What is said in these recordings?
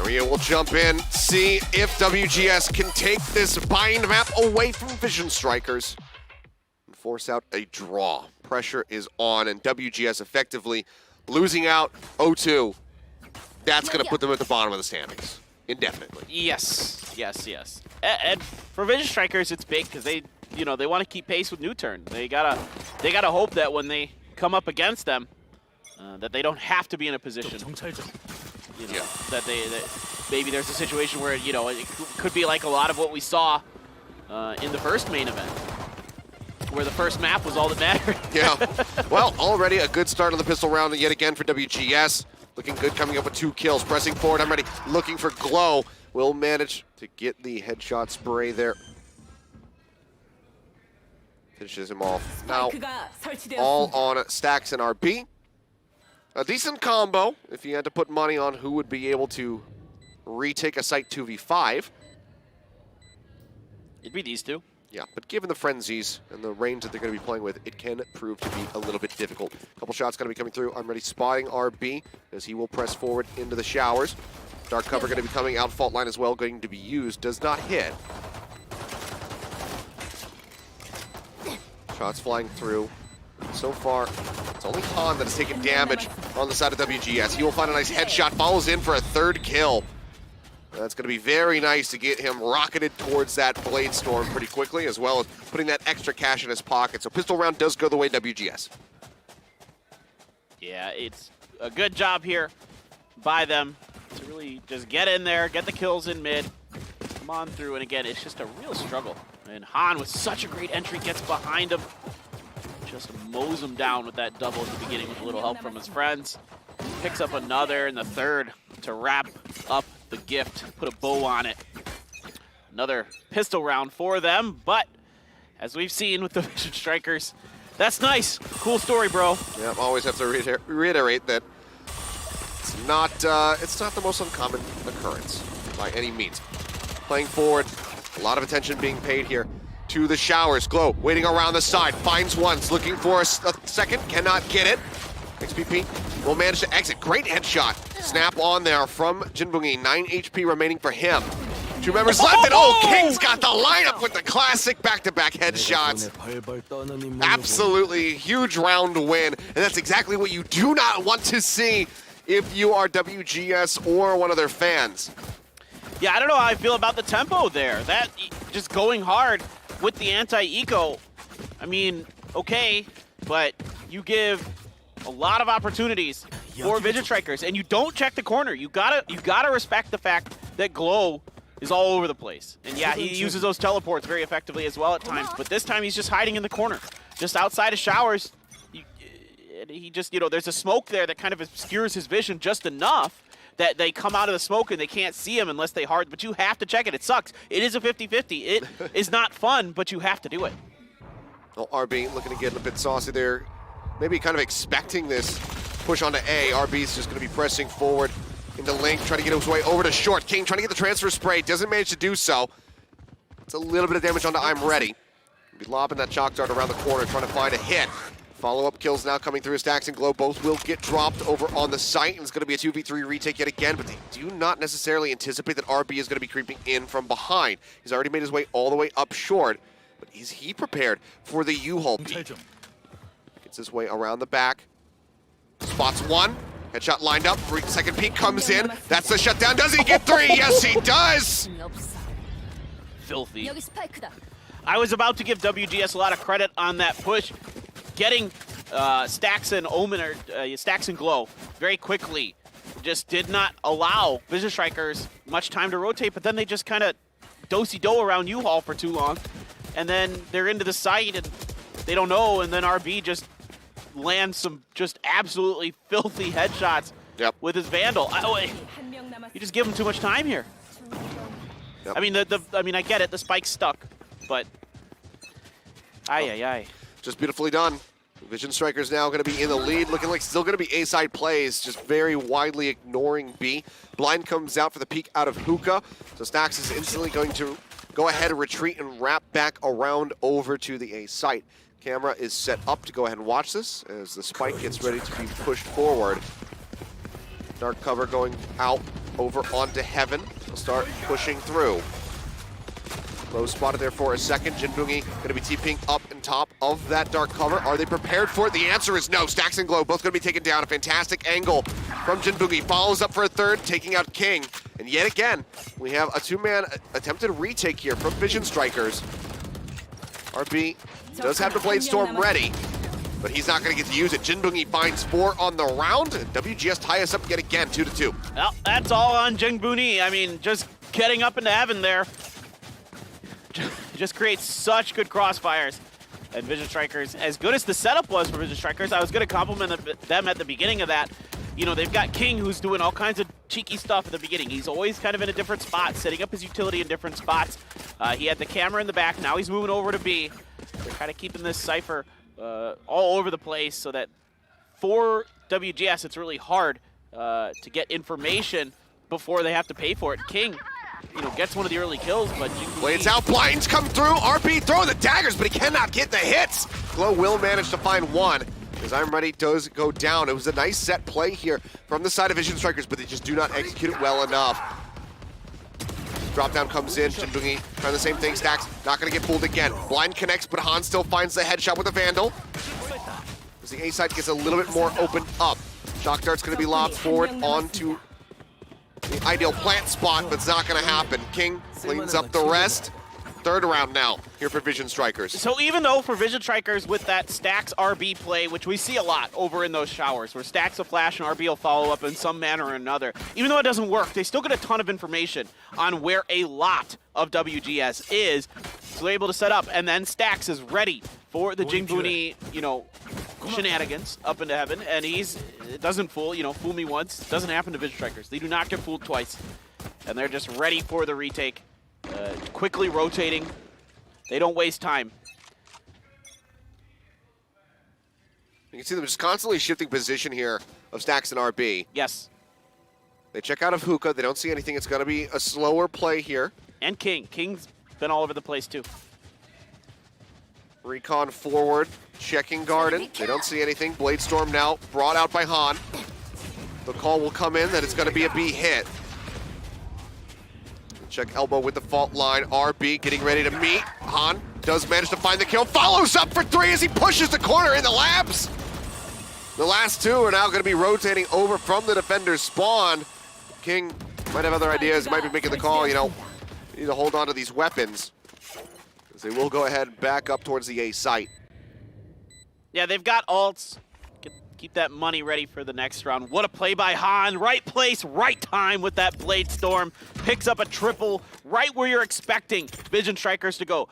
Maria will jump in, see if WGS can take this bind map away from Vision Strikers and force out a draw. Pressure is on, and WGS effectively losing out 0-2. That's going to put them at the bottom of the standings indefinitely. Yes, yes, yes. And for Vision Strikers, it's big because they want to keep pace with Newturn. They gotta hope that when they come up against them, that they don't have to be in a position. That maybe there's a situation where it could be like a lot of what we saw in the first main event, where the first map was all that mattered. Yeah. Well, already a good start on the pistol round yet again for WGS. Looking good, coming up with 2 kills. Pressing forward, I'm ready. Looking for Glow. Will manage to get the headshot spray there. Finishes him off. Now, all on Stacks and RB. A decent combo if you had to put money on who would be able to retake a site 2v5. It'd be these two. Yeah, but given the frenzies and the range that they're going to be playing with, it can prove to be a little bit difficult. A couple shots going to be coming through. I'm ready spotting RB as he will press forward into the showers. Dark cover going to be coming out. Fault line as well going to be used. Does not hit. Shots flying through. So far, it's only Han that has taken damage on the side of WGS. He will find a nice headshot, follows in for a 3rd kill. That's going to be very nice to get him rocketed towards that Blade Storm pretty quickly, as well as putting that extra cash in his pocket. So pistol round does go the way of WGS. Yeah, it's a good job here by them to really just get in there, get the kills in mid, come on through, and again, it's just a real struggle. And Han, with such a great entry, gets behind him, just mows him down with that double at the beginning with a little help from his friends. Picks up another and the 3rd to wrap up the gift, put a bow on it. Another pistol round for them, but as we've seen with the Vision Strikers, that's nice. Cool story, bro. Yeah, always have to reiterate that it's not the most uncommon occurrence by any means. Playing forward, a lot of attention being paid here to the showers. Glow waiting around the side, finds once, looking for a second, cannot get it. XPP will manage to exit. Great headshot. Snap on there from Jinbungi. 9 HP remaining for him. 2 members left, and King's got the lineup with the classic back-to-back headshots. Absolutely huge round win, and that's exactly what you do not want to see if you are WGS or one of their fans. Yeah, I don't know how I feel about the tempo there. That just going hard with the anti-eco. I mean, okay, but you give a lot of opportunities for Vision Strikers, and you don't check the corner. You gotta respect the fact that Glow is all over the place. And yeah, he uses those teleports very effectively as well at times, but this time he's just hiding in the corner, just outside of showers. He just, there's a smoke there that kind of obscures his vision just enough that they come out of the smoke and they can't see him unless they hard, but you have to check it. It sucks. It is a 50-50. It is not fun, but you have to do it. Well, RB looking to get a bit saucy there. Maybe kind of expecting this push onto A. RB's just going to be pressing forward into Link, trying to get his way over to Short. King trying to get the transfer spray, doesn't manage to do so. It's a little bit of damage onto I'm Ready. Be lobbing that shock dart around the corner, trying to find a hit. Follow-up kills now coming through. Stacks and Glow both will get dropped over on the site, and it's going to be a 2v3 retake yet again, but they do not necessarily anticipate that RB is going to be creeping in from behind. He's already made his way all the way up Short, but is he prepared for the U-Haul peek? Gets his way around the back. Spots 1. Headshot lined up. Second peek comes in. That's the shutdown. Does he get 3? Yes, he does! Filthy. I was about to give WGS a lot of credit on that push. Getting Stacks and Omen, or Stacks and Glow very quickly just did not allow Vision Strikers much time to rotate, but then they just kind of do-si-do around U-Haul for too long, and then they're into the site and they don't know, and then RB just lands some just absolutely filthy headshots with his Vandal. You just give him too much time here. I mean, I get it, the spike's stuck, but aye. Just beautifully done. Vision Strikers now going to be in the lead, looking like still going to be A-side plays, just very widely ignoring B. Blind comes out for the peek out of Hookah, so Stacks is instantly going to go ahead and retreat and wrap back around over to the A site. Camera is set up to go ahead and watch this as the spike gets ready to be pushed forward. Dark cover going out over onto Heaven. They'll start pushing through. Low spotted there for a second. Jinbungi going to be TPing up and top of that dark cover. Are they prepared for it? The answer is no. Stacks and Glow both going to be taken down. A fantastic angle from Jinbungi. Follows up for a third, taking out King. And yet again, we have a two-man attempted retake here from Vision Strikers. RB does have the Blade Storm ready, but he's not going to get to use it. Jinbungi finds 4 on the round, and WGS tie us up yet again, 2-2. Well, that's all on Jinbungi. I mean, just getting up into heaven there. Just creates such good crossfires. And Vision Strikers, as good as the setup was for Vision Strikers, I was going to compliment them at the beginning of that. You know, they've got King, who's doing all kinds of cheeky stuff at the beginning. He's always kind of in a different spot, setting up his utility in different spots. He had the camera in the back. Now he's moving over to B. They're kind of keeping this Cypher all over the place so that for WGS, it's really hard to get information before they have to pay for it. King, you know, gets one of the early kills, but Blades out, blinds come through. RB throwing the daggers, but he cannot get the hits. Glow will manage to find one. As I'm Ready does go down. It was a nice set play here from the side of Vision Strikers, but they just do not execute it well enough. Drop down comes in. Jinbungi trying the same thing. Stacks not going to get fooled again. Blind connects, but Han still finds the headshot with a Vandal. As the A side gets a little bit more opened up. Shock Dart's going to be lobbed forward onto the ideal plant spot, but it's not going to happen. King cleans up the rest. Third round now here for Vision Strikers. So even though for Vision Strikers with that Stacks RB play, which we see a lot over in those showers, where Stacks will flash and RB will follow up in some manner or another, even though it doesn't work, they still get a ton of information on where a lot of WGS is, so they're able to set up, and then Stacks is ready for the Jinbungi, you know, shenanigans up into heaven, and it doesn't fool, you know, fool me once, it doesn't happen to Vision Strikers. They do not get fooled twice, and they're just ready for the retake. Quickly rotating. They don't waste time. You can see them just constantly shifting position here of Stacks and RB. Yes. They check out of Hookah. They don't see anything. It's going to be a slower play here. And King. King's been all over the place too. Recon forward, checking Garden. They don't see anything. Blade Storm now brought out by Han. The call will come in that it's going to be a B hit. Check elbow with the fault line. RB getting ready to meet. Han does manage to find the kill. Follows up for 3 as he pushes the corner in the labs. The last 2 are now going to be rotating over from the defender's spawn. King might have other ideas. He might be making the call, you know, you need to hold on to these weapons, because they will go ahead and back up towards the A site. Yeah, they've got ults. Keep that money ready for the next round. What a play by Han. Right place, right time with that Blade Storm. Picks up a triple right where you're expecting Vision Strikers to go.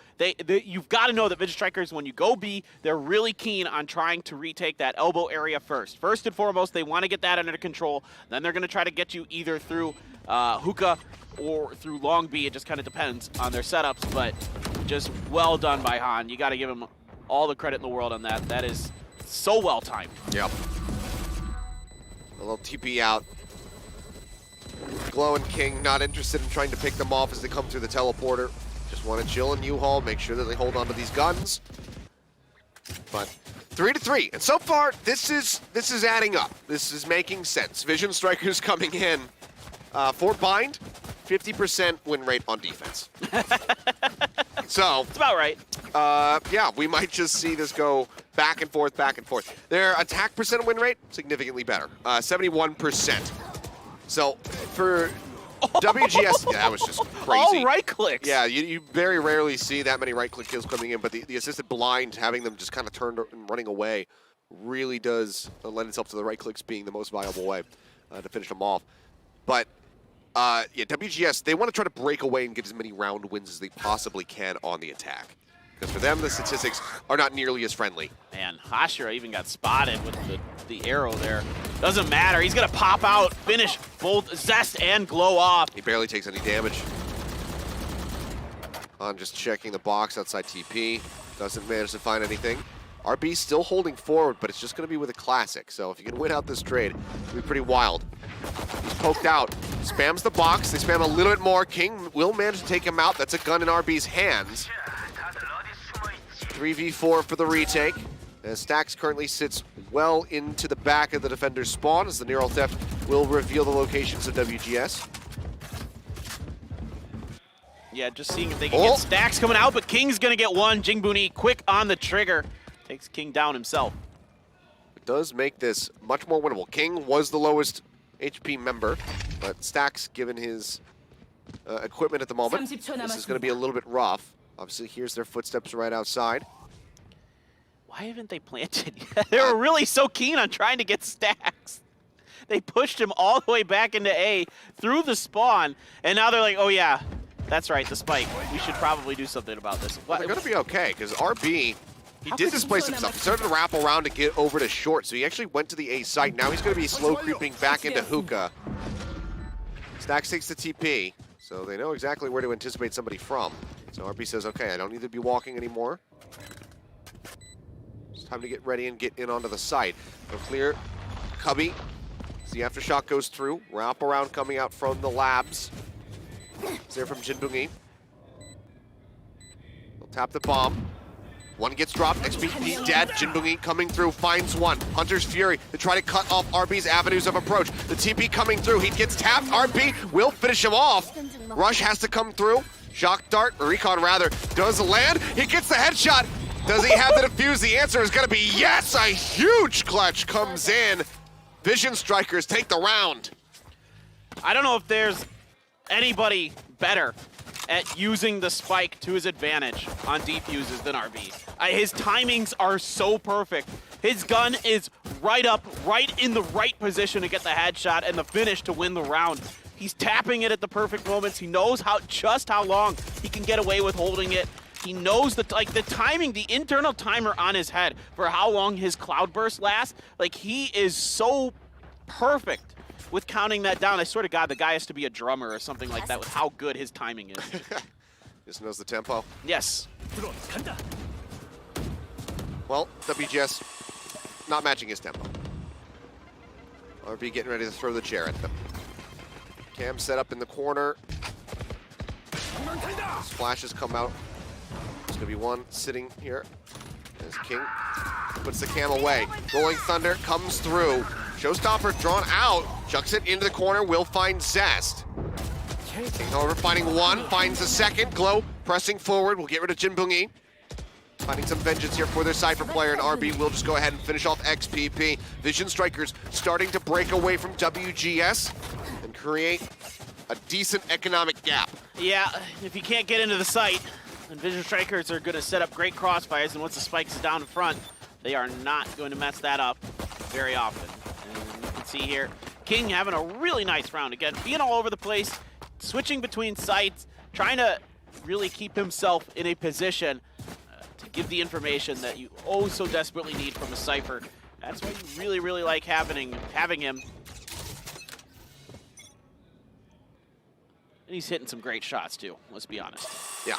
You've got to know that Vision Strikers, when you go B, they're really keen on trying to retake that elbow area first. First and foremost, they want to get that under control. Then they're going to try to get you either through Hookah or through Long B. It just kind of depends on their setups, but just well done by Han. You got to give him all the credit in the world on that. That is so well timed. Yep. A little TP out. Glow and King not interested in trying to pick them off as they come through the teleporter. Just want to chill in U-Haul, make sure that they hold on to these guns. But 3-3, and so far this is adding up. This is making sense. Vision Strikers coming in for Bind, 50% win rate on defense. So it's about right. Yeah, we might just see this go back and forth, back and forth. Their attack percent win rate, significantly better, 71%. So for WGS, yeah, that was just crazy. All right clicks. Yeah, you very rarely see that many right-click kills coming in, but the assisted blind, having them just kind of turned and running away, really does lend itself to the right clicks being the most viable way to finish them off. But yeah, WGS, they want to try to break away and get as many round wins as they possibly can on the attack. Because for them, the statistics are not nearly as friendly. Man, Hashira even got spotted with the arrow there. Doesn't matter. He's going to pop out, finish both Zest and Glow off. He barely takes any damage. I'm just checking the box outside TP. Doesn't manage to find anything. RB still holding forward, but it's just going to be with a classic. So if you can win out this trade, it'll be pretty wild. He's poked out. Spams the box. They spam a little bit more. King will manage to take him out. That's a gun in RB's hands. 3v4 for the retake. As Stax currently sits well into the back of the defender's spawn, as the Neural Theft will reveal the locations of WGS. Yeah, just seeing if they can get Stacks coming out, but King's gonna get one. Jingbuni quick on the trigger. Takes King down himself. It does make this much more winnable. King was the lowest HP member, but Stacks, given his equipment at the moment, this is going to be a little bit rough. Obviously, here's their footsteps right outside. Why haven't they planted yet? They were really so keen on trying to get Stacks. They pushed him all the way back into A through the spawn, and now they're like, oh yeah, that's right, the spike. We should probably do something about this. Well, they're going to be okay, because RB, he did displace himself. He started to wrap around to get over to short, so he actually went to the A site. Now he's going to be slow creeping back into hookah. Stacks takes the TP, so they know exactly where to anticipate somebody from. So RB says, okay, I don't need to be walking anymore. It's time to get ready and get in onto the site. So clear, Cubby, as the aftershock goes through, wrap around coming out from the labs. It's there from Jinbungi. He'll tap the bomb. One gets dropped, XPP dead, Jinbungi coming through, finds one. Hunter's Fury to try to cut off RB's avenues of approach. The TP coming through, he gets tapped, RB will finish him off. Rush has to come through. Shock Dart, or Recon rather, does land, he gets the headshot. Does he have the defuse? The answer is gonna be yes, a huge clutch comes in. Vision Strikers take the round. I don't know if there's anybody better at using the spike to his advantage on defuses than RB. His timings are so perfect. His gun is right up, right in the right position to get the headshot and the finish to win the round. He's tapping it at the perfect moments. He knows just how long he can get away with holding it. He knows the timing, the internal timer on his head for how long his cloudburst lasts. Like, he is so perfect with counting that down. I swear to God, the guy has to be a drummer or something like that with how good his timing is. Just knows the tempo. Yes. Well, WGS not matching his tempo. RB getting ready to throw the chair at them. Cam set up in the corner. Splashes come out. There's gonna be one sitting here as King puts the cam away. Rolling Thunder comes through. Showstopper drawn out. Chucks it into the corner, will find Zest. King, however, finding one, finds a second. Glow pressing forward, will get rid of Jinbungi. Finding some vengeance here for their Cypher player, and RB will just go ahead and finish off XPP. Vision Strikers starting to break away from WGS and create a decent economic gap. Yeah, if you can't get into the site, then Vision Strikers are going to set up great crossfires, and once the spikes is down in front, they are not going to mess that up very often. And you can see here, King having a really nice round again, being all over the place, switching between sites, trying to really keep himself in a position to give the information that you oh so desperately need from a Cypher. That's why you really, really like having him. And he's hitting some great shots too, let's be honest. Yeah.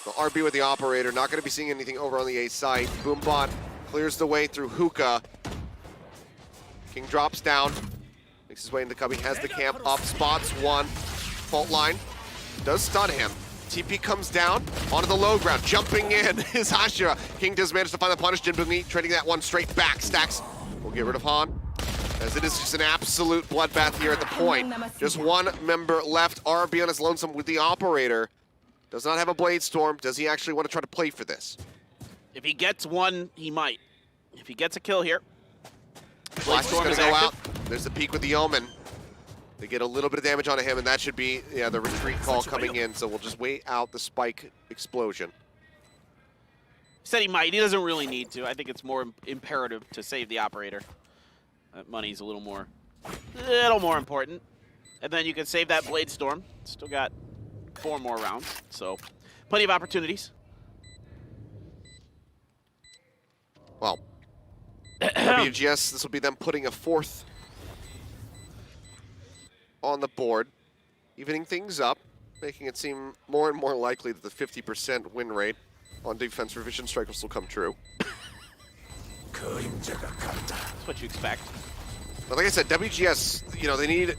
Well, RB with the operator, not going to be seeing anything over on the A side. Boombot clears the way through hookah. King drops down, makes his way into Cubby, has the camp up, spots one. Fault line does stun him. TP comes down onto the low ground, jumping in is Hashira. King does manage to find the punish. Jinbungi trading that one straight back. Stacks will get rid of Han, as it is just an absolute bloodbath here at the point. Just one member left. RB on his lonesome with the operator. Does not have a Blade Storm. Does he actually want to try to play for this? If he gets one, he might. If he gets a kill here, Blade Storm is going to go out. There's the peek with the Omen. They get a little bit of damage onto him, and that should be the retreat call coming in. So we'll just wait out the spike explosion. He said he might. He doesn't really need to. I think it's more imperative to save the operator. That money's a little more important. And then you can save that Blade Storm. Still got 4 more rounds, so plenty of opportunities. Well, WGS, this will be them putting a 4th on the board, evening things up, making it seem more and more likely that the 50% win rate on defense for Vision Strikers will come true. That's what you expect. But like I said, WGS, they need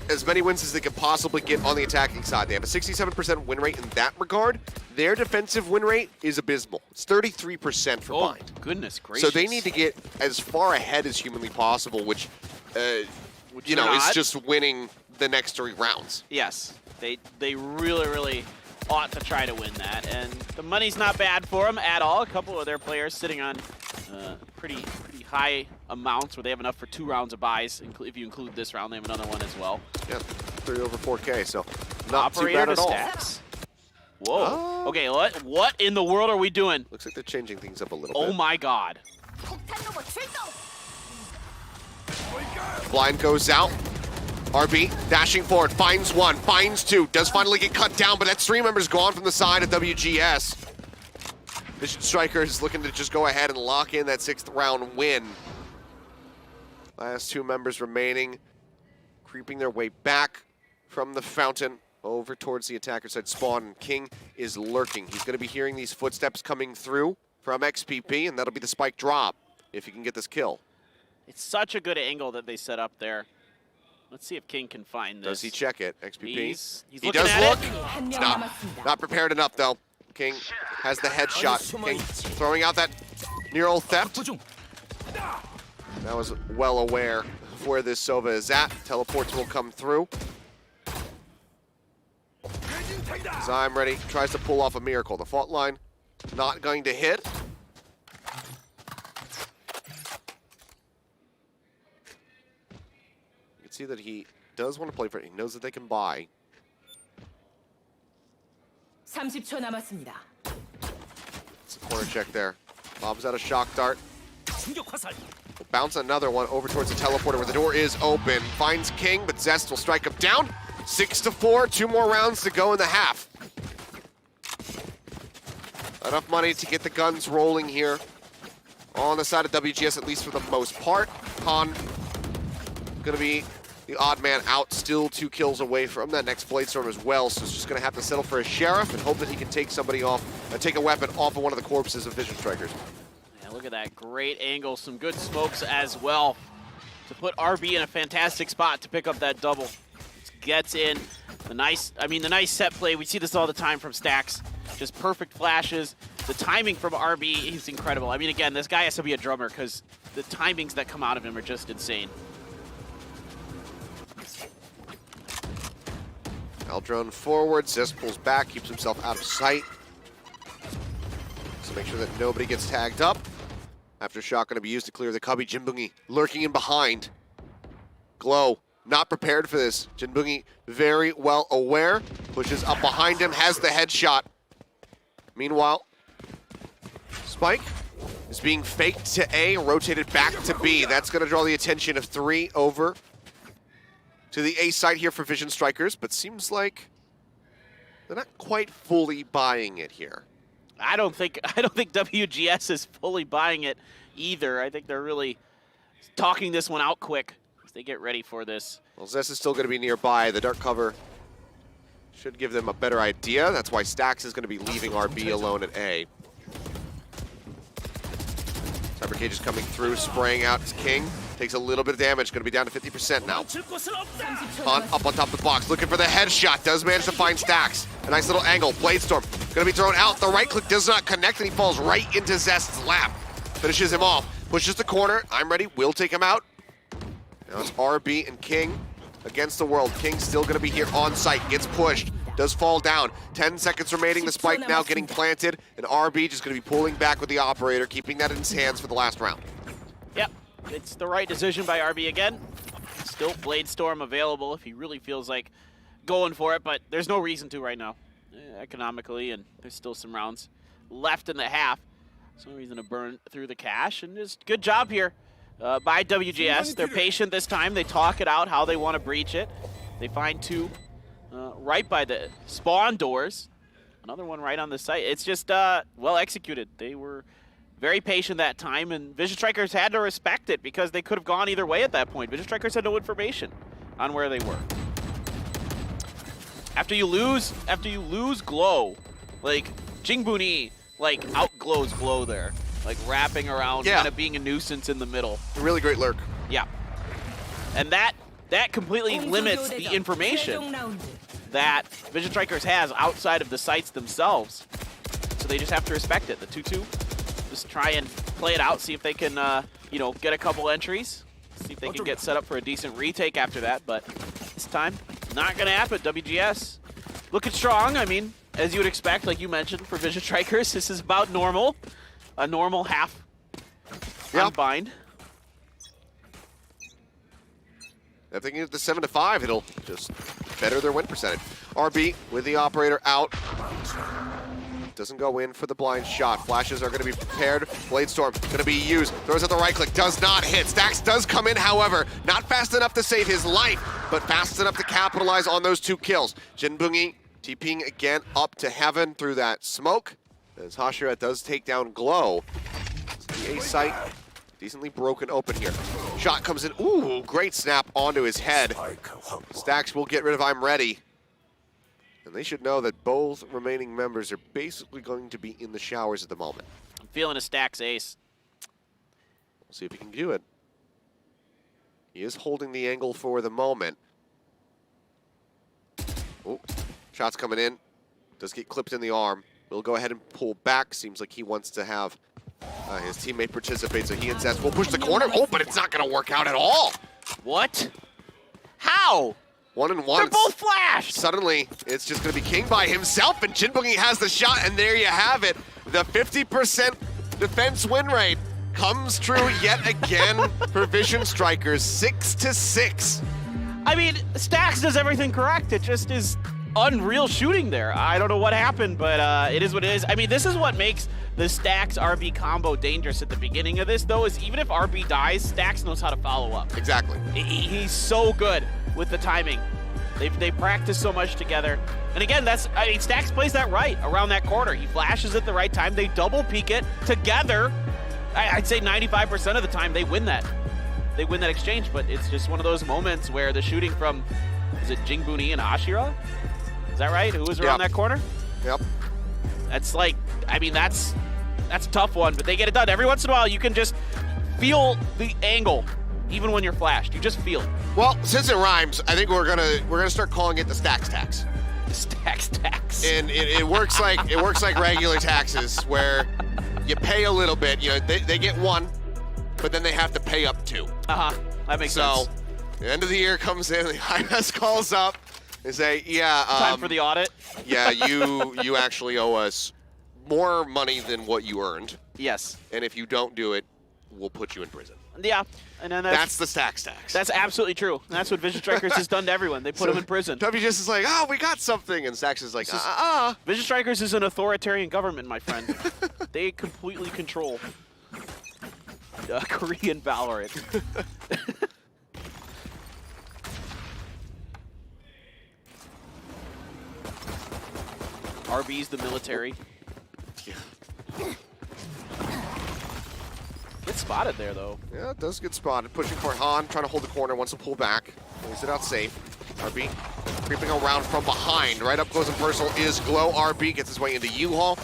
as many wins as they can possibly get on the attacking side. They have a 67% win rate in that regard. their defensive win rate is abysmal. It's 33% for Oh, Bind. goodness gracious. So they need to get as far ahead as humanly possible, which you know, they're is not. just winning the next 3 rounds. Yes, they really ought to try to win that, and the money's not bad for them at all. A couple of their players sitting on pretty high amounts where they have enough for 2 rounds of buys. If you include this round, they have another one as well. Yeah, 3 over 4K, so not too Operator bad at to all. stacks. Whoa. Okay, what in the world are we doing? Looks like they're changing things up a little Oh bit. my god. Blind goes out. RB dashing forward, finds 1, finds 2, does finally get cut down, but that 3 members gone from the side of WGS. Vision Strikers looking to just go ahead and lock in that 6th round win. Last 2 members remaining, creeping their way back from the fountain over towards the attacker side spawn, and King is lurking. He's going to be hearing these footsteps coming through from XPP, and that'll be the spike drop if he can get this kill. It's such a good angle that they set up there. Let's see if King can find this. Does he check it? XPP? He's he looking does at look. it. Not prepared enough, though. King has the headshot. King throwing out that near-old theft. That was well aware of where this Sova is at. Teleports will come through. Zyme ready, tries to pull off a miracle. The fault line not going to hit. You can see that he does want to play for it. He knows that they can buy. 30초 남았습니다. It's a corner check there. Bobs out a shock dart. Will bounce another one over towards the teleporter where the door is open. Finds King, but Zest will strike him down. 6-4, 2 more rounds to go in the half. Enough money to get the guns rolling here on the side of WGS, at least for the most part. Han gonna be the odd man out, still 2 kills away from that next Bladestorm as well, so he's just gonna have to settle for a Sheriff and hope that he can take somebody off, take a weapon off of one of the corpses of Vision Strikers. Yeah, look at that great angle, some good smokes as well to put RB in a fantastic spot to pick up that double. Gets in the nice set play. We see this all the time from Stacks. Just perfect flashes. The timing from RB is incredible. I mean, again, this guy has to be a drummer because the timings that come out of him are just insane. Drone forward, Zest pulls back, keeps himself out of sight. So make sure that nobody gets tagged up. After shot going to be used to clear the cubby, Jinbungi lurking in behind. Glow, not prepared for this. Jinbungi very well aware, pushes up behind him, has the headshot. Meanwhile, Spike is being faked to A, rotated back to B. That's going to draw the attention of 3 over to the A side here for Vision Strikers, but seems like they're not quite fully buying it here. I don't think WGS is fully buying it either. I think they're really talking this one out quick as they get ready for this. Well, Zest is still going to be nearby. The dark cover should give them a better idea. That's why Stacks is going to be leaving RB alone at A. Cyber Cage is coming through, spraying out his King. Takes a little bit of damage, going to be down to 50% now. Han up on top of the box, looking for the headshot. Does manage to find Stacks. A nice little angle. Bladestorm going to be thrown out. The right click does not connect, and he falls right into Zest's lap. Finishes him off. Pushes the corner. I'm ready. Will take him out. Now it's RB and King against the world. King still going to be here on site. Gets pushed. Does fall down. 10 seconds remaining. The spike now getting planted. And RB just going to be pulling back with the operator, keeping that in his hands for the last round. Yep, it's the right decision by RB again. Still Bladestorm available if he really feels like going for it, but there's no reason to right now, economically, and there's still some rounds left in the half. There's no reason to burn through the cash, and just good job here by WGS. They're patient this time. They talk it out how they want to breach it. They find 2 right by the spawn doors. Another one right on the site. It's just well executed. They were very patient that time, and Vision Strikers had to respect it because they could have gone either way at that point. Vision Strikers had no information on where they were. After you lose Glow, like Jingbuni like outglows Glow there, like wrapping around, kind of being a nuisance in the middle. A really great lurk. Yeah, and that completely limits the information that Vision Strikers has outside of the sites themselves. so they just have to respect it. The 2-2, just try and play it out, see if they can, you know, get a couple entries, see if they can get set up for a decent retake after that, but this time, not going to happen. WGS looking strong, I mean, as you would expect, like you mentioned, for Vision Strikers, this is about normal, a normal half unbind. If they can get the 7-5, it'll just better their win percentage. RB with the operator out. Doesn't go in for the blind shot. Flashes are going to be prepared. Blade Storm going to be used. Throws at the right click. Does not hit. Stax does come in, however. Not fast enough to save his life, but fast enough to capitalize on those 2 kills. Jinbungi TPing again up to heaven through that smoke. As Hashira does take down Glow. The A site decently broken open here. Shot comes in. Ooh, great snap onto his head. Stax will get rid of I'm Ready. And they should know that both remaining members are basically going to be in the showers at the moment. I'm feeling a Stax ace. We'll see if he can do it. He is holding the angle for the moment. Oh, shots coming in. Does get clipped in the arm. Will go ahead and pull back. Seems like he wants to have his teammate participate, so he and Zest will push the corner. Oh, but it's not going to work out at all. What? How? 1-1. They're both flashed! Suddenly, it's just going to be King by himself, and Jinbungi has the shot, and there you have it. The 50% defense win rate comes true yet again for Vision Strikers, 6-6. I mean, Stax does everything correct. It just is unreal shooting there. I don't know what happened, but it is what it is. I mean, this is what makes the Stax RB combo dangerous at the beginning of this, though, is even if RB dies, Stax knows how to follow up. Exactly. He's so good with the timing. They practice so much together. And again, I mean, Stax plays that right around that corner. He flashes at the right time. They double peek it together. I'd say 95% of the time they win that. They win that exchange, but it's just one of those moments where the shooting from, is it Jinbuni and Hashira? Is that right? Who was around that corner? Yep. That's like, I mean, that's a tough one, but they get it done. Every once in a while, you can just feel the angle, even when you're flashed. You just feel it. Well, since it rhymes, I think we're gonna start calling it the Stax tax. The Stax tax. And it works like regular taxes, where you pay a little bit. You know, they get 1, but then they have to pay up 2. That makes sense. So, the end of the year comes in, the IMS calls up and say, yeah, time for the audit. Yeah, you actually owe us more money than what you earned. Yes. And if you don't do it, we'll put you in prison. Yeah, and then that's the Stax tax. That's absolutely true. That's what Vision Strikers has done to everyone. They put them in prison. WGS is like, oh, we got something, and Stax is like, Vision Strikers is an authoritarian government, my friend. They completely control Korean Valorant. RB's the military. Yeah. Gets spotted there, though. Yeah, it does get spotted. Pushing for Han, trying to hold the corner, wants to pull back. Plays it out safe. RB creeping around from behind. Right up close and personal is Glow. RB gets his way into U-Haul.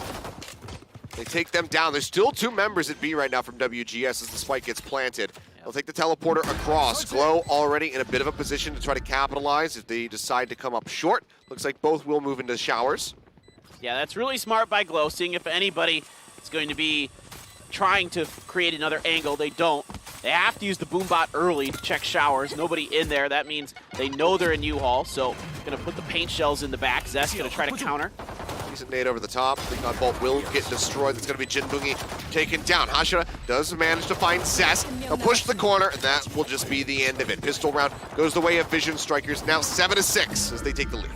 They take them down. There's still 2 members at B right now from WGS as the spike gets planted. They'll take the teleporter across. Glow already in a bit of a position to try to capitalize if they decide to come up short. Looks like both will move into showers. Yeah, that's really smart by Glow, seeing if anybody is going to be trying to create another angle. They don't. They have to use the boom bot early to check showers. Nobody in there. That means they know they're in U-Haul, so going to put the paint shells in the back. Zest going to try to counter. Decent nade over the top. Recon bolt will get destroyed. That's going to be Jinbungi taken down. Hashira does manage to find Zest. He'll push the corner, and that will just be the end of it. Pistol round goes the way of Vision Strikers. Now 7-6 as they take the lead.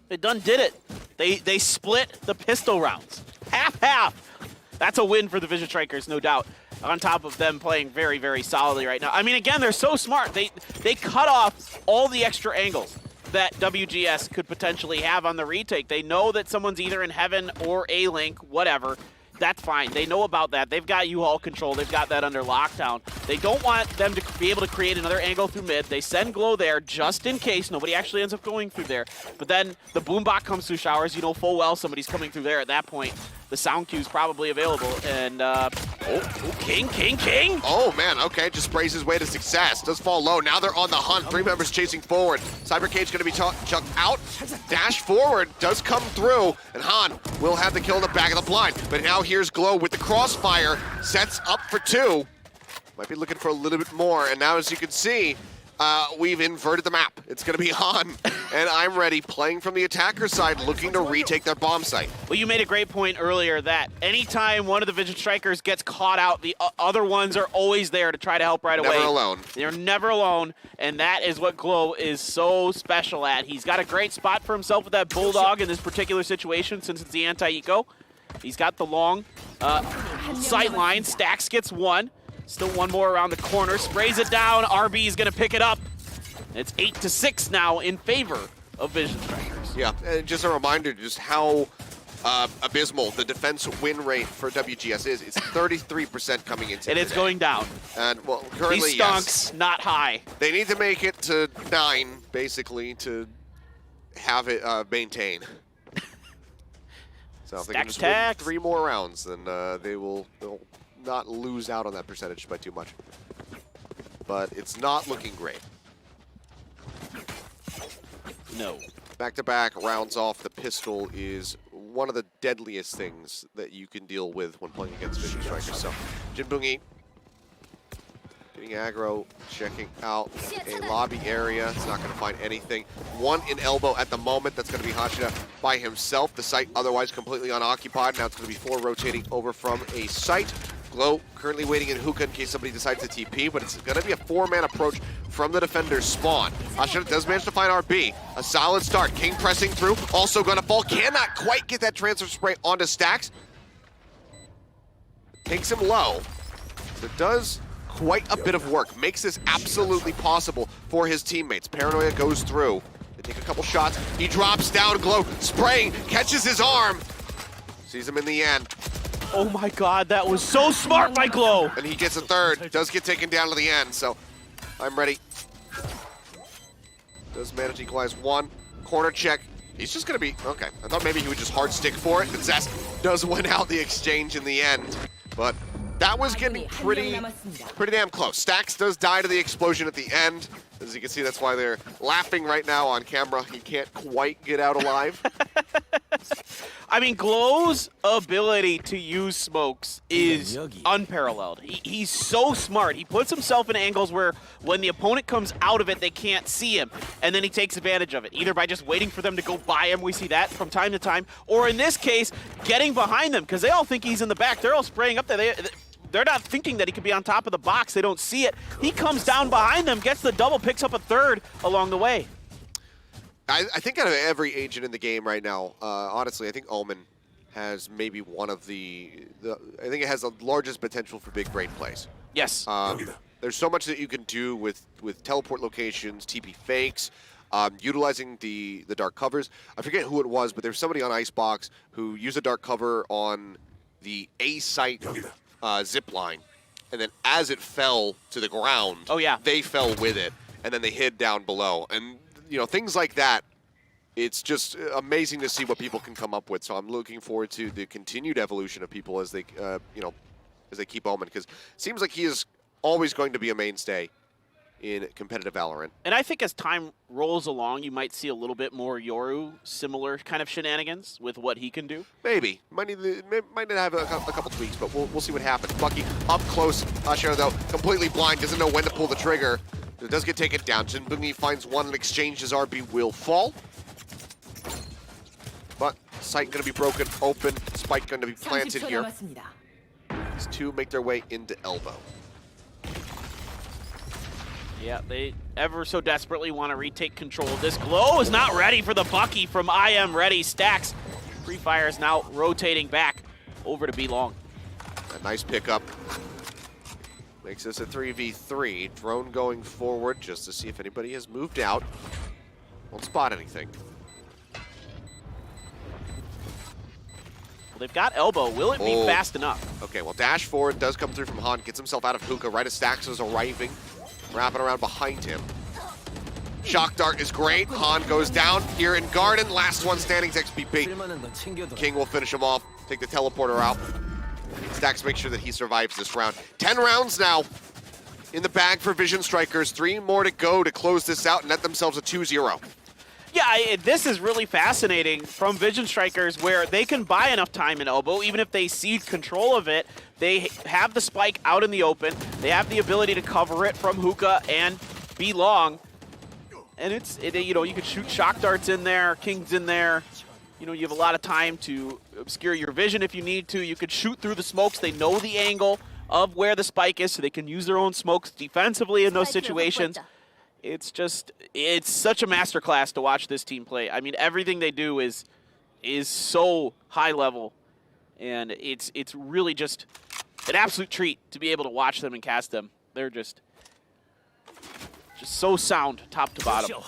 They done did it. They split the pistol rounds. Half. That's a win for the Vision Strikers, no doubt. On top of them playing very, very solidly right now. I mean, again, they're so smart. They cut off all the extra angles that WGS could potentially have on the retake. They know that someone's either in heaven or A-Link, whatever. That's fine. They know about that. They've got U-Haul control. They've got that under lockdown. They don't want them to be able to create another angle through mid. They send Glow there just in case nobody actually ends up going through there. But then the boom bot comes through showers. You know full well somebody's coming through there at that point. the sound cue's probably available. And, King! Oh man, okay, just sprays his way to success. Does fall low, now they're on the hunt. 3 members chasing forward. Cybercage gonna be chucked out. Dash forward, does come through, and Han will have the kill in the back of the blind. But now here's Glow with the crossfire, sets up for 2. Might be looking for a little bit more, and now as you can see, we've inverted the map. It's gonna be Han and I'm Ready playing from the attacker side, looking to retake their bomb site. Well, you made a great point earlier that anytime one of the Vision Strikers gets caught out, the other ones are always there to try to help right away. Never alone. They're never alone, and that is what Glow is so special at. He's got a great spot for himself with that Bulldog in this particular situation since it's the anti-eco. He's got the long sight line. Stax gets 1. Still 1 more around the corner. Sprays it down. RB is going to pick it up. It's 8-6 now in favor of Vision Strikers. Yeah, and just a reminder just how abysmal the defense win rate for WGS is. It's 33% coming into And it's today. going down. And, well, currently, These stonks, not high. They need to make it to 9, basically, to have it maintain. So if they can just win 3 more rounds, then they'll not lose out on that percentage by too much. But it's not looking great. No. Back-to-back rounds off the pistol is one of the deadliest things that you can deal with when playing against Vision Strikers. So, Jinbungi getting aggro, checking out a lobby area. It's not going to find anything. 1 in elbow at the moment. That's going to be Hashida by himself. The site otherwise completely unoccupied. Now it's going to be 4 rotating over from a site. Glow currently waiting in hookah in case somebody decides to TP, but it's going to be a 4-man approach from the defender's spawn. Hashida does manage to find RB. A solid start. King pressing through. Also going to fall. Cannot quite get that transfer spray onto Stax. Takes him low. So it does quite a bit of work. Makes this absolutely possible for his teammates. Paranoia goes through. They take a couple shots. He drops down. Glow spraying. Catches his arm. Sees him in the end. Oh my god, that was so smart by Glow! And he gets a 3rd. Does get taken down to the end, so I'm Ready. Does manage to equalize 1. Corner check. He's just going to be... Okay, I thought maybe he would just hard stick for it, but Zest does win out the exchange in the end. But that was getting pretty damn close. Stax does die to the explosion at the end. As you can see, that's why they're laughing right now on camera. He can't quite get out alive. I mean, Glow's ability to use smokes is unparalleled. He's so smart. He puts himself in angles where when the opponent comes out of it, they can't see him. And then he takes advantage of it, either by just waiting for them to go by him. We see that from time to time. Or in this case, getting behind them, because they all think he's in the back. They're all spraying up there. They're not thinking that he could be on top of the box. They don't see it. He comes down behind them, gets the double, picks up a 3rd along the way. I think out of every agent in the game right now, honestly, I think Omen has maybe one of the I think it has the largest potential for big brain plays. Yes. There's so much that you can do with teleport locations, TP fakes, utilizing the dark covers. I forget who it was, but there's somebody on Icebox who used a dark cover on the A site zip line, and then as it fell to the ground, they fell with it, and then they hid down below. And you know, things like that, it's just amazing to see what people can come up with. So I'm looking forward to the continued evolution of people as they, as they keep Omen, because it seems like he is always going to be a mainstay in competitive Valorant. And I think as time rolls along, you might see a little bit more Yoru similar kind of shenanigans with what he can do. Maybe. Might need to have a couple tweaks, but we'll see what happens. Bucky up close. Ashera, though, completely blind, doesn't know when to pull the trigger. It does get taken down. Jinbungi finds 1 and exchanges. RB will fall. But site going to be broken open. Spike going to be planted here. These 2 make their way into elbow. Yeah, they ever so desperately want to retake control of this. Glow is not ready for the Bucky from I Am Ready. Stax. Free Fire is now rotating back over to B long. A nice pickup. Makes this a 3v3. Drone going forward just to see if anybody has moved out. Won't spot anything. Well, they've got elbow. Will it be fast enough? Okay, well, dash forward does come through from Han. Gets himself out of hookah right as Stax is arriving. Wrapping around behind him. Shock dart is great. Han goes down here in Garden. Last one standing is XPP. King will finish him off, take the teleporter out. Stax makes sure that he survives this round. 10 rounds now in the bag for Vision Strikers. 3 more to go to close this out and net themselves a 2-0. Yeah, this is really fascinating from Vision Strikers where they can buy enough time in Elbow, even if they cede control of it. They have the spike out in the open. They have the ability to cover it from Hookah and be long. And you know, you could shoot shock darts in there, King's in there. You know, you have a lot of time to obscure your vision if you need to. You could shoot through the smokes. They know the angle of where the spike is, so they can use their own smokes defensively in those situations. It's such a masterclass to watch this team play. I mean, everything they do is so high level, and it's really just an absolute treat to be able to watch them and cast them. They're just so sound, top to bottom.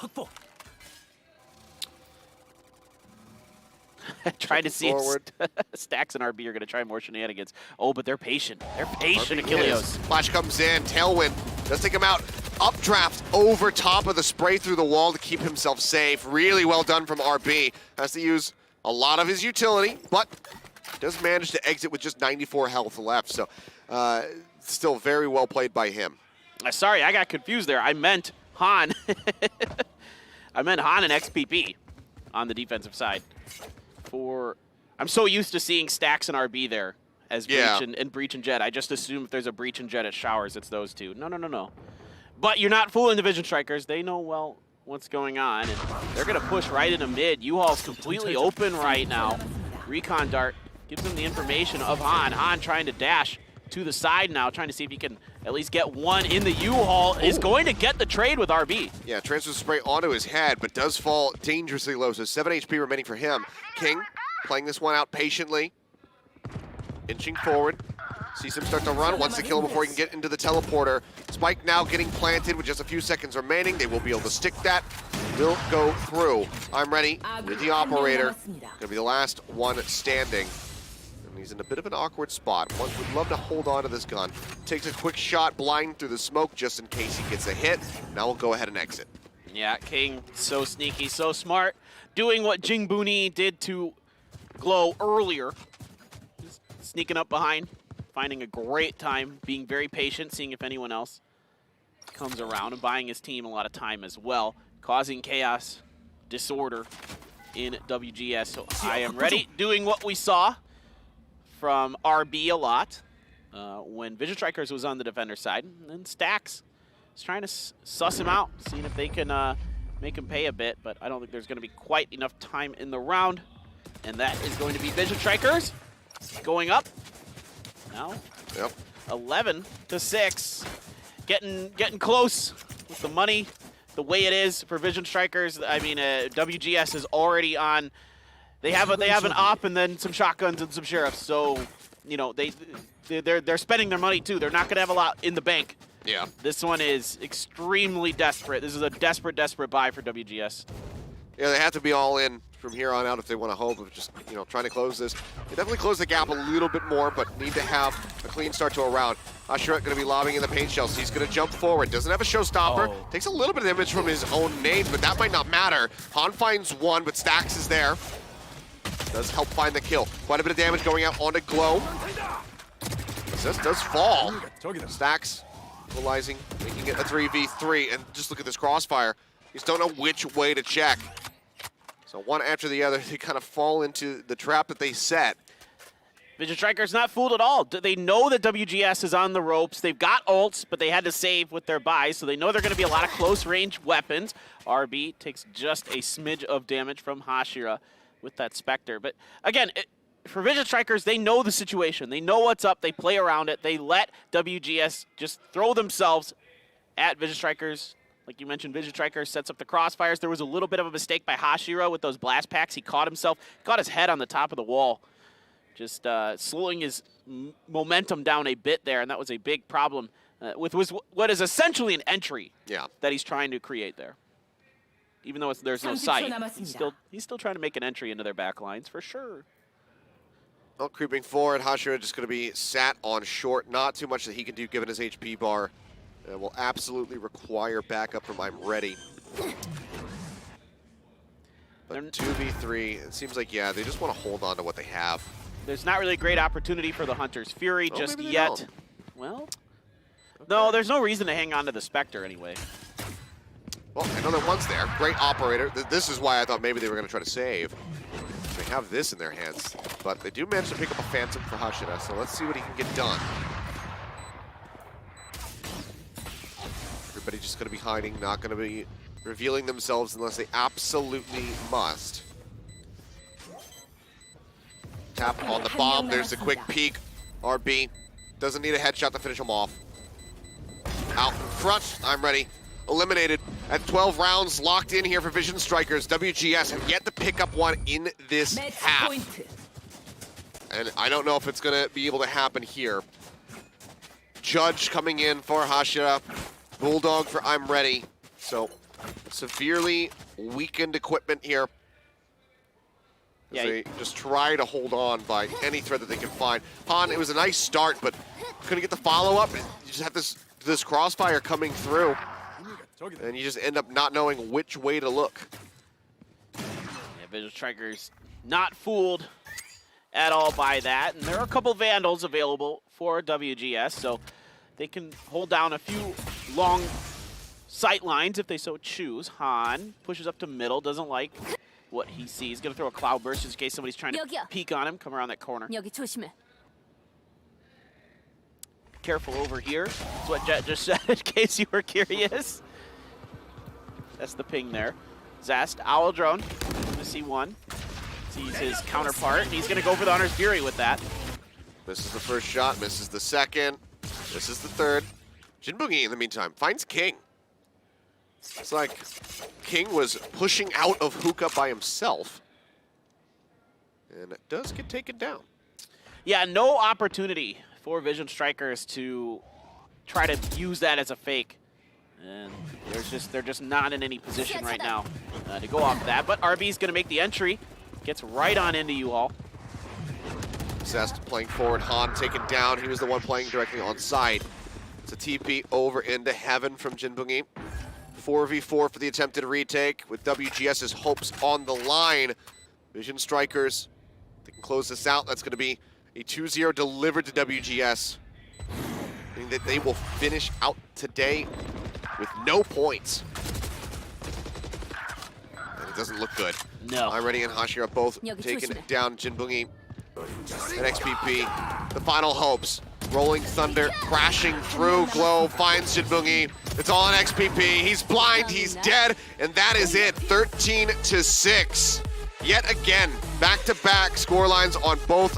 Trying to see if Stax and RB are going to try more shenanigans. Oh, but they're patient. They're patient, Achilleos. Flash comes in, Tailwind does take him out. Updraft over top of the spray through the wall to keep himself safe. Really well done from RB. Has to use a lot of his utility, but does manage to exit with just 94 health left. So still very well played by him. Sorry, I got confused there. I meant Han. I meant Han and XPP on the defensive side. I'm so used to seeing Stax and RB there as Breach and Breach and Jet. I just assume if there's a Breach and Jet at Showers, it's those two. No. But you're not fooling the Vision Strikers. They know well what's going on, and they're going to push right into mid. U-Haul's completely open right now. Recon Dart gives them the information of Han. Han trying to dash to the side now, trying to see if he can at least get one in the U-Haul. Is going to get the trade with RB. Yeah, transfer spray onto his head, but does fall dangerously low. So 7 HP remaining for him. King playing this one out patiently. Inching forward. Sees him start to run, wants to kill him before he can get into the teleporter. Spike now getting planted with just a few seconds remaining. They will be able to stick that. Will go through. I'm ready with the operator. Gonna be the last one standing. And he's in a bit of an awkward spot. One would love to hold on to this gun. Takes a quick shot blind through the smoke just in case he gets a hit. Now we'll go ahead and exit. Yeah, King, so sneaky, so smart. Doing what Jingbuni did to Glow earlier. Just sneaking up behind, finding a great time, being very patient, seeing if anyone else comes around, and buying his team a lot of time as well, causing chaos, disorder in WGS. So I am ready, doing what we saw from RB a lot when Vision Strikers was on the defender side, and then Stax is trying to suss him out, seeing if they can make him pay a bit, but I don't think there's going to be quite enough time in the round, and that is going to be Vision Strikers going up. Now, 11-6, getting close with the money, the way it is for Vision Strikers. I mean, WGS is already on. They have an op and then some shotguns and some sheriffs. So, you know, they're spending their money too. They're not going to have a lot in the bank. Yeah. This one is extremely desperate. This is a desperate buy for WGS. Yeah, they have to be all in from here on out if they want to hope of just, you know, trying to close this. They definitely close the gap a little bit more, but need to have a clean start to a round. Ashura going to be lobbing in the paint shells. He's going to jump forward. Doesn't have a showstopper. Takes a little bit of damage from his own nade, but that might not matter. Han finds one, but Stax is there. Does help find the kill. Quite a bit of damage going out onto Glow. Assist does fall. Stax equalizing, making it a 3v3, and just look at this crossfire. You just don't know which way to check. So one after the other, they kind of fall into the trap that they set. Vision Strikers not fooled at all. They know that WGS is on the ropes. They've got ults, but they had to save with their buys, so they know they're going to be a lot of close-range weapons. RB takes just a smidge of damage from Hashira with that Spectre. But again, for Vision Strikers, they know the situation. They know what's up. They play around it. They let WGS just throw themselves at Vision Strikers. Like you mentioned, Vision Strikers sets up the crossfires. There was a little bit of a mistake by Hashira with those blast packs. He caught himself, got his head on the top of the wall, just slowing his momentum down a bit there, and that was a big problem with what is essentially an entry that he's trying to create there. Even though there's no sight, he's still trying to make an entry into their back lines for sure. Well, creeping forward, Hashira just going to be sat on short. Not too much that he can do given his HP bar. Will absolutely require backup from I'm ready. But 2v3, it seems like, yeah, they just want to hold on to what they have. There's not really a great opportunity for the Hunter's Fury just maybe they yet. don't. Well, no, there's no reason to hang on to the Spectre anyway. Well, I know that one's there. Great operator. This is why I thought maybe they were going to try to save. They have this in their hands, but they do manage to pick up a Phantom for Hashira, so let's see what he can get done. Everybody just going to be hiding, not going to be revealing themselves unless they absolutely must. Tap on the bomb. There's a quick peek. RB doesn't need a headshot to finish him off. Out in front. I'm ready. Eliminated at 12 rounds, locked in here for Vision Strikers. WGS have yet to pick up one in this half. And I don't know if it's going to be able to happen here. Judge coming in for Hashira. Bulldog for I'm Ready. So severely weakened equipment here. Yeah, They just try to hold on by any thread that they can find. Han, it was a nice start, but couldn't get the follow-up. You just have this crossfire coming through, and you just end up not knowing which way to look. Yeah, Vision Strikers not fooled at all by that. And there are a couple Vandals available for WGS, so they can hold down a few long sight lines if they so choose. Han pushes up to middle, doesn't like what he sees. Gonna throw a cloud burst just in case somebody's trying to peek on him, come around that corner. 여기 조심해. Careful over here. That's what Jet just said, in case you were curious. That's the ping there. Zest, Owl Drone, gonna see one. Sees his counterpart, and he's gonna go for the Hunter's Fury with that. Misses the first shot, misses the second, misses the third. Jinboogie, in the meantime, finds King. It's like King was pushing out of hookah by himself. And it does get taken down. Yeah, no opportunity for Vision Strikers to try to use that as a fake. And they're just not in any position right now to go off that. But RB's gonna make the entry. Gets right on into you all. Zest playing forward, Han taken down. He was the one playing directly on side. It's a TP over into heaven from Jinboogie. 4v4 for the attempted retake with WGS's hopes on the line. Vision Strikers, they can close this out. That's going to be a 2-0 delivered to WGS, meaning that they will finish out today with no points. And it doesn't look good. No. I'm Ready and Hashira both taking down Jinboogie and XPP. The final hopes. Rolling Thunder crashing through. Glow finds Jinboogie. It's all on XPP. He's blind, he's dead, and that is it. 13-6. Yet again, back-to-back scorelines on both